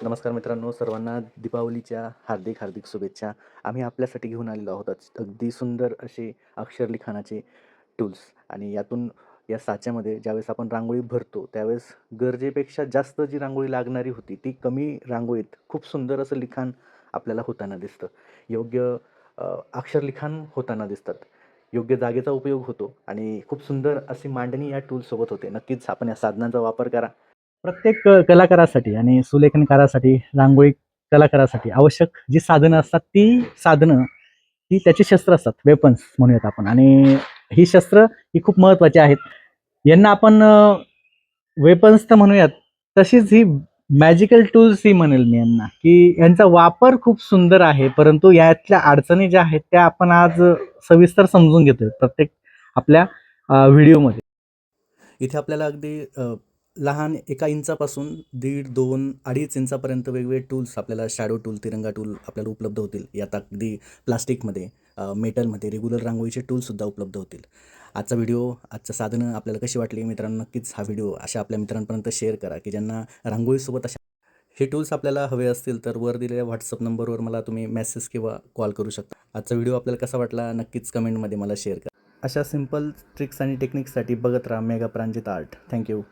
नमस्कार मित्रांनो, सर्वांना दीपावलीच्या हार्दिक हार्दिक शुभेच्छा. आम्ही आपल्यासाठी घेऊन आलेलो आहोत अगदी सुंदर असे अक्षर लिखाणाचे टूल्स आणि यातून या साच्यामध्ये ज्यावेळेस आपण रांगोळी भरतो त्यावेळेस गरजेपेक्षा जास्त जी रांगोळी लागणारी होती ती कमी रांगोळीत खूप सुंदर असं लिखाण आपल्याला होताना दिसतं. योग्य अक्षर लिखाण होताना दिसतात. योग्य जागेचा उपयोग होतो आणि खूप सुंदर अशी मांडणी या टूलसोबत होते. नक्कीच आपण या साधनांचा वापर करा. प्रत्येक कलाकारासाठी आणि सुलेखनकारासाठी, रांगोळी कलाकारासाठी आवश्यक जी साधनं असतात, ती साधनं ही त्याची शस्त्र असतात, वेपन्स म्हणूयात आपण. आणि ही शस्त्र ही खूप महत्त्वाची आहेत. यांना आपण वेपन्स तर म्हणूयात, तशीच ही मॅजिकल टूल्स ही म्हणेल मी यांना, की यांचा वापर खूप सुंदर आहे. परंतु यातल्या अडचणी ज्या आहेत त्या आपण आज सविस्तर समजून घेतोय प्रत्येक आपल्या व्हिडिओमध्ये. इथे आपल्याला अगदी लहान 1 इंचापासून 1.5, 2, 2.5 इंचापर्यंत वेगवेगळे टूल्स आपल्याला शॅडो टूल, तिरंगा टूल आपल्याला उपलब्ध होतील. यात अगदी प्लास्टिकमध्ये, मेटलमध्ये रेग्युलर रांगोळीचे टूलसुद्धा उपलब्ध होतील. आजचा व्हिडिओ, आजचं साधनं आपल्याला कशी वाटली मित्रांनो, नक्कीच हा व्हिडिओ अशा आपल्या मित्रांपर्यंत शेअर करा, की ज्यांना रांगोळीसोबत अशा हे टूल्स आपल्याला हवे असतील तर वर दिलेल्या व्हॉट्सअप नंबरवर मला तुम्ही मेसेज किंवा कॉल करू शकता. आजचा व्हिडिओ आपल्याला कसा वाटला नक्कीच कमेंटमध्ये मला शेअर करा. अशा सिंपल ट्रिक्स आणि टेक्निक्ससाठी बघत राहा मेगा प्रांजित आर्ट. थँक्यू.